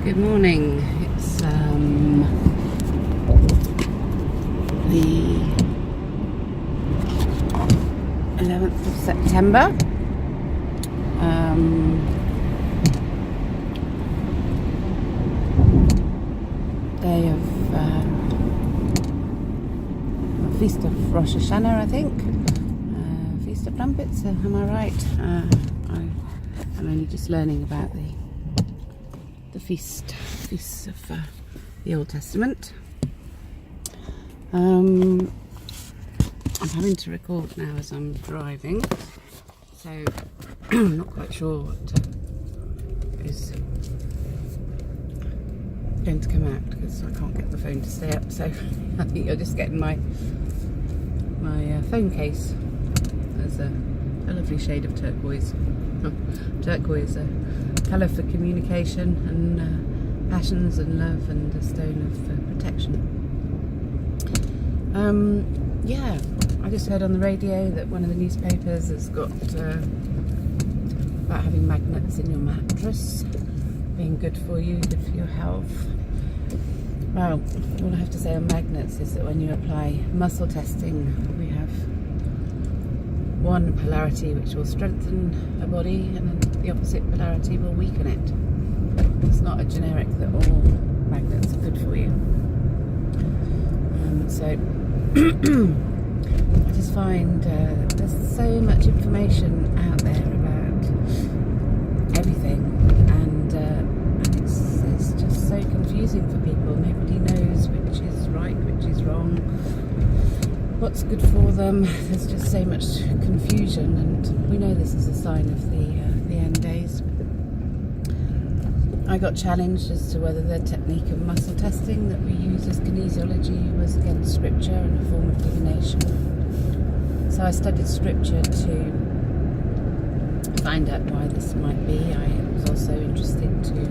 Good morning. It's the 11th of September. Day of Feast of Rosh Hashanah, I think. Feast of Trumpets, am I right? I'm only just learning about the feasts of the Old Testament. I'm having to record now as I'm driving, so I'm not quite sure what is going to come out because I can't get the phone to stay up. So I think you're just getting my phone case. There's a lovely shade of turquoise. Turquoise, a colour for communication and passions and love, and a stone of protection. Yeah, I just heard on the radio that one of the newspapers has got about having magnets in your mattress being good for you, good for your health. Well, all I have to say on magnets is that when you apply muscle testing, we have one polarity which will strengthen a body, and then the opposite polarity will weaken it. It's not a generic that all magnets are good for you. So I just find there's so much information out there about everything, and it's just so confusing for people. Nobody knows which is right, which is wrong, what's good for them. There's just so much confusion, and we know this is a sign of the end days. I got challenged as to whether the technique of muscle testing that we use as kinesiology was against scripture and a form of divination. So I studied scripture to find out why this might be. I was also interested to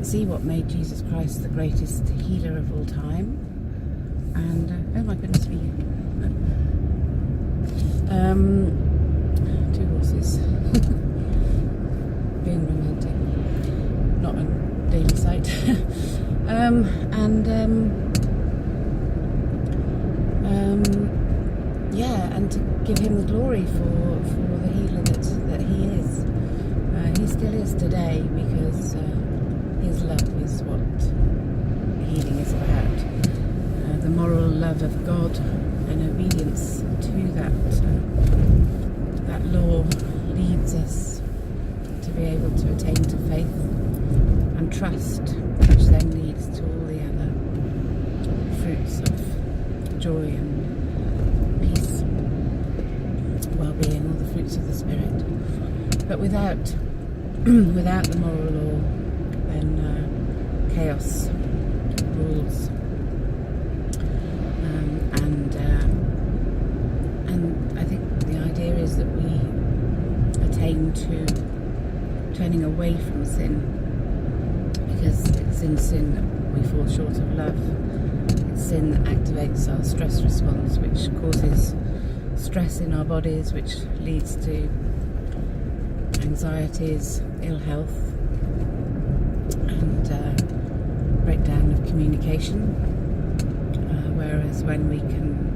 see what made Jesus Christ the greatest healer of all time. And oh my goodness me, two horses. Being romantic, not a daily sight. Yeah, and to give him the glory for the healer that he is. He still is today, because his love is what healing is about. The moral love of God and obedience to that law leads us to be able to attain to faith and trust, which then leads to all the other fruits of joy and peace, well-being, all the fruits of the Spirit. But without the moral law, then chaos rules. And I think the idea is that we attain to turning away from sin, because it's in sin that we fall short of love. It's sin that activates our stress response, which causes stress in our bodies, which leads to anxieties, ill health, and breakdown of communication. Whereas when we can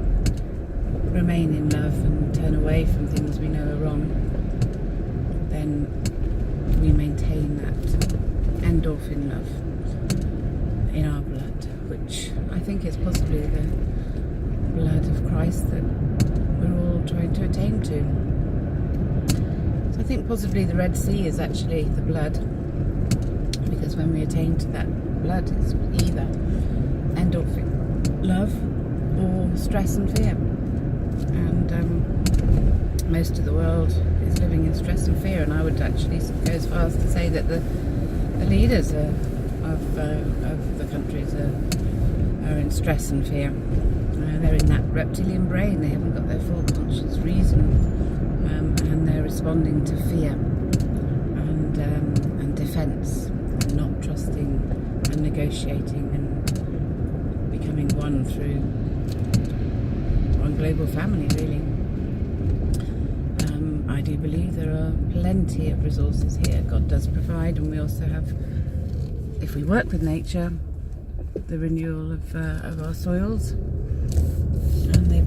remain in love and turn away from things we know are wrong, then we maintain that endorphin love in our blood, which I think is possibly the blood of Christ that we're all trying to attain to. So I think possibly the Red Sea is actually the blood, because when we attain to that blood, it's either endorphin love or stress and fear. And most of the world is living in stress and fear, and I would actually go as far as to say that the leaders of the countries are in stress and fear. They're in that reptilian brain. They haven't got their full conscious reason, and they're responding to fear and defence, and not trusting and negotiating and becoming one through one global family, really. I I do believe there are plenty of resources here. God does provide, and we also have, if we work with nature, the renewal of our soils and the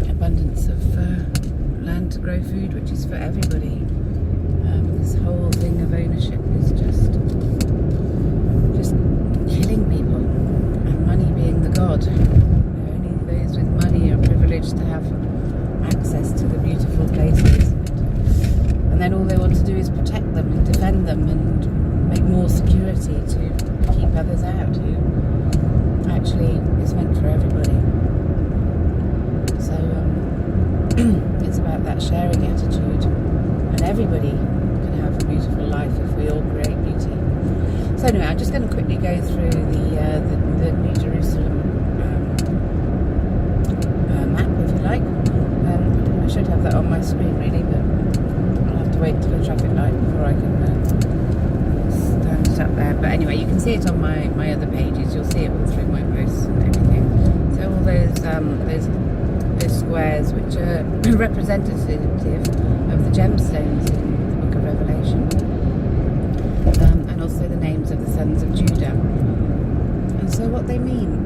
abundance of land to grow food, which is for everybody. This whole thing of ownership is just killing people, and money being the god. Only those with money are privileged to have access to the beautiful places, and then all they want to do is protect them and defend them and make more security to keep others out, who actually is meant for everybody. So it's about that sharing attitude, and everybody can have a beautiful life if we all create beauty. So anyway, I'm just going to quickly go through the New Jerusalem map, if you like. I should have that on my screen really, but I'll have to wait till the traffic light before I can stand it up there. But anyway, you can see it on my other pages. You'll see it all through my posts and everything. So all those squares, which are representative of the gemstones in the Book of Revelation, and also the names of the sons of Judah. And so what they mean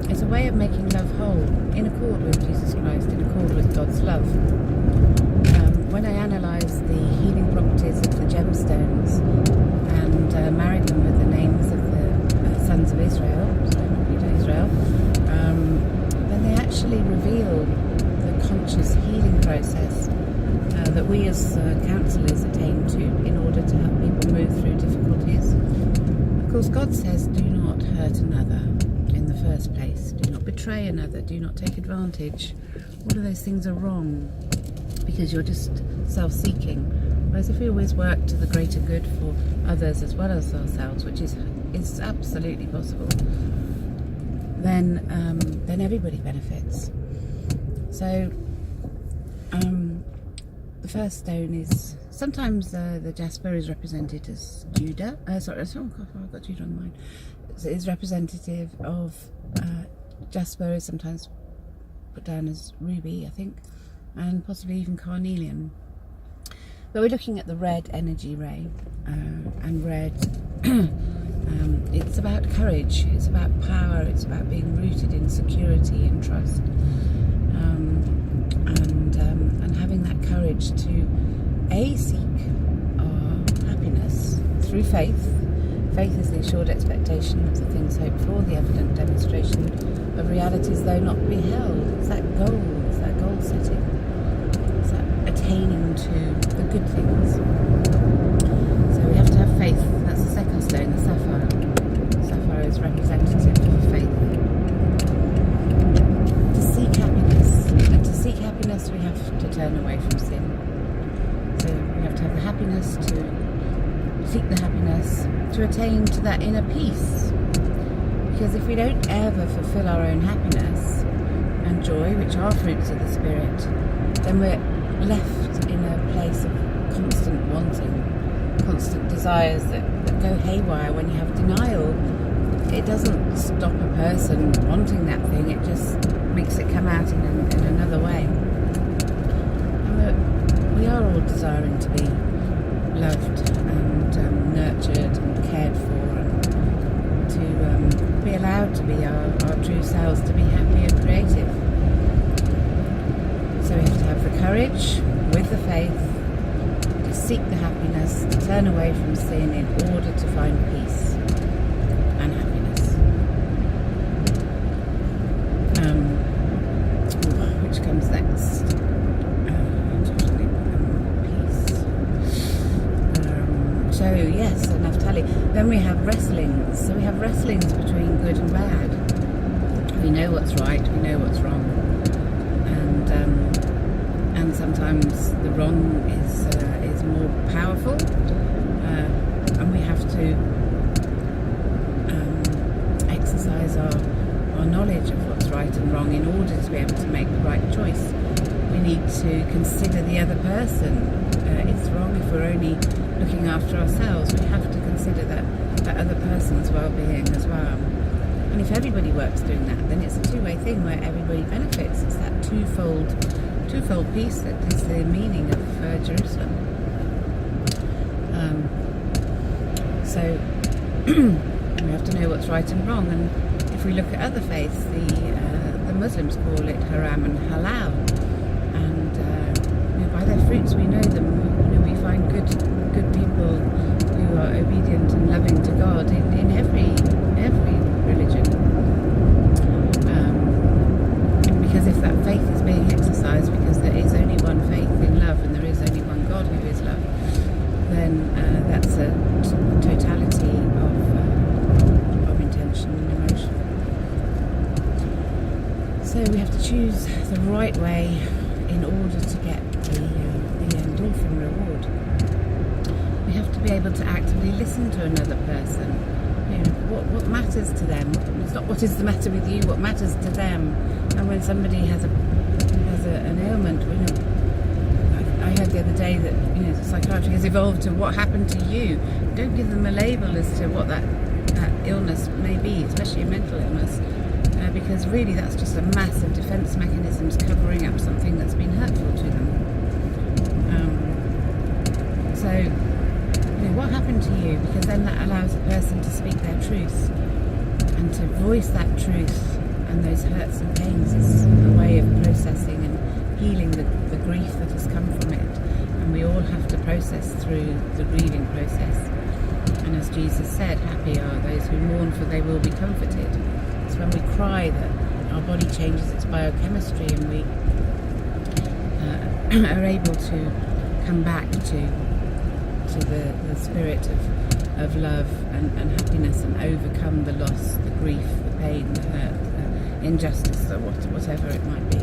is a way of making love whole, in accord with Jesus Christ, in accord with God's love. When I analysed the healing properties of the gemstones and married them with the names of the sons of Israel, so not Judah, Israel, then they actually reveal the conscious healing process that we as counsellors attain to in order to help people move through difficulties. Of course, God says, do not hurt another in the first place. Do not betray another. Do not take advantage. All of those things are wrong because you're just self-seeking. Whereas if we always work to the greater good for others as well as ourselves, which is absolutely possible, then everybody benefits. So the first stone is, sometimes the jasper is represented as Judah. I've got Judah on mine. It's representative of jasper is sometimes put down as ruby, I think, and possibly even carnelian. But we're looking at the red energy ray, and red. It's about courage. It's about power. It's about being rooted in security and trust, and having that courage to seek our happiness through faith. Faith is the assured expectation of the things hoped for, the evident demonstration of realities though not beheld. It's that goal. It's that goal setting. It's that attaining to the good things. So we have to have faith. That's the second stone, the sapphire. Sapphire is representative of faith. To seek happiness. And to seek happiness, we have to turn away from sin. So we have to have the happiness, to seek the happiness, to attain to that inner peace. Because if we don't ever fulfill our own happiness and joy, which are fruits of the Spirit, then we're left in a place of constant wanting, constant desires that go haywire. When you have denial, it doesn't stop a person wanting that thing, it just makes it come out in another way. And we are all desiring to be loved and nurtured and cared for, and to be allowed to be our true selves, to be happy and creative. So we have to have the courage with the faith to seek the happiness, to turn away from sin in order to find peace and happiness. Which comes next? So yes, so Naphtali. Then we have wrestlings. So we have wrestlings between good and bad. We know what's right, we know what's wrong, and sometimes the wrong is more powerful, and we have to exercise our knowledge of what's right and wrong in order to be able to make the right choice. We need to consider the other person. It's wrong if we're only looking after ourselves. We have to consider that other person's well-being as well. And if everybody works doing that, then it's a two-way thing where everybody benefits. It's that twofold twofold peace that is the meaning of Jerusalem. So we have to know what's right and wrong. And if we look at other faiths, the Muslims call it haram and halal. And by their fruits we know them. We find good people who are obedient and loving to God in every religion. Because if that faith is being exercised, because there is only one faith in love and there is only one God who is love, then that's a totality of intention and emotion. So we have to choose the right way in order to get the endorphin reward. We have to be able to actively listen to another person. What matters to them. It's not what is the matter with you, what matters to them. And when somebody has an ailment, I heard the other day that psychiatry has evolved to what happened to you. Don't give them a label as to what that illness may be, especially a mental illness, because really that's just a massive defence mechanisms covering up something that's been hurtful to them. What happened to you? Because then that allows a person to speak their truth and to voice that truth, and those hurts and pains is a way of processing and healing the grief that has come from it. And we all have to process through the grieving process. And as Jesus said, happy are those who mourn, for they will be comforted. It's when we cry that our body changes its biochemistry and we are able to come back to the spirit of love and happiness, and overcome the loss, the grief, the pain, the hurt, the injustice, or whatever it might be.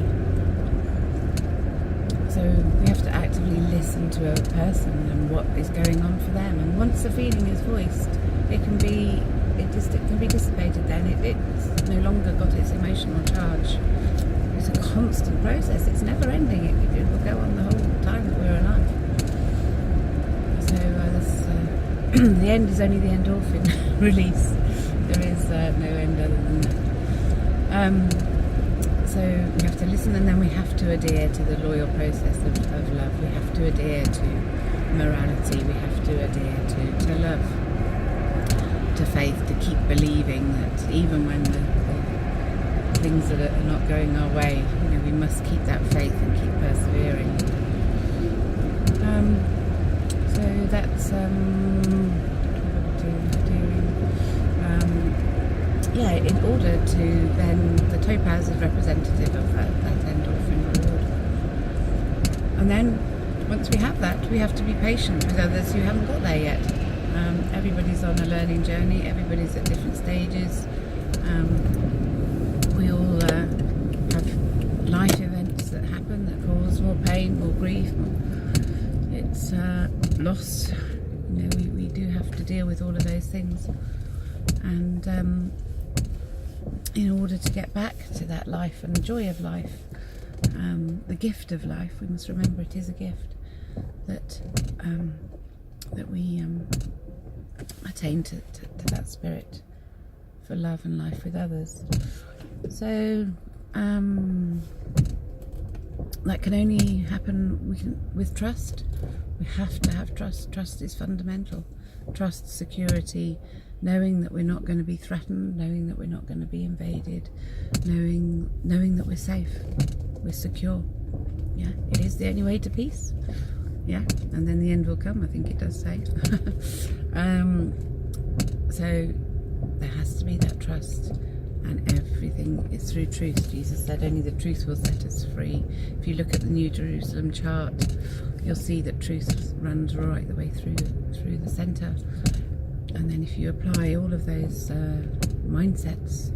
So we have to actively listen to a person and what is going on for them. And once the feeling is voiced, it can be dissipated. Then it's no longer got its emotional charge. It's a constant process. It's never ending. It will go on the whole time that we're alive. So the end is only the endorphin release. There is no end other than that. So we have to listen, and then we have to adhere to the loyal process of love. We have to adhere to morality. We have to adhere to love, to faith, to keep believing that even when the things that are not going our way, we must keep that faith and keep persevering. So that's in order to then, the topaz is representative of that endorphin reward. And then once we have that, we have to be patient with others who haven't got there yet. Everybody's on a learning journey, everybody's at different stages. We all have life events that happen that cause more pain, more grief, it's loss. We do have to deal with all of those things, and in order to get back to that life and the joy of life, the gift of life, we must remember it is a gift that we attain to that spirit for love and life with others. So that can only happen with trust. We have to have trust. Trust is fundamental. Trust, security, knowing that we're not going to be threatened, knowing that we're not going to be invaded, knowing that we're safe, we're secure. Yeah, it is the only way to peace. Yeah, and then the end will come, I think it does say. So there has to be that trust, and everything is through truth. Jesus said only the truth will set us free. If you look at the New Jerusalem chart, you'll see that truth runs right the way through the centre. And then if you apply all of those mindsets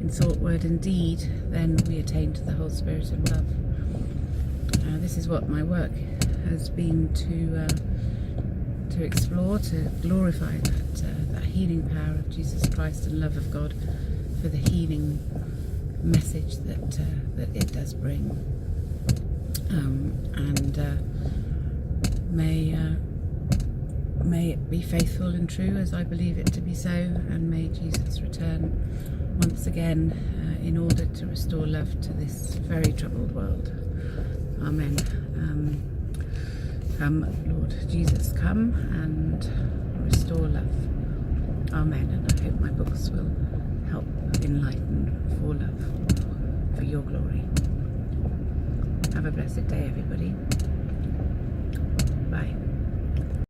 in thought, word and deed, then we attain to the whole spirit of love. This is what my work has been to explore, to glorify that healing power of Jesus Christ and love of God, for the healing message that it does bring. May it be faithful and true as I believe it to be so, and may Jesus return once again in order to restore love to this very troubled world. Amen. Come, Lord Jesus, come and restore love. Amen. And I hope my books will help enlighten for love, for your glory. Have a blessed day, everybody. Bye.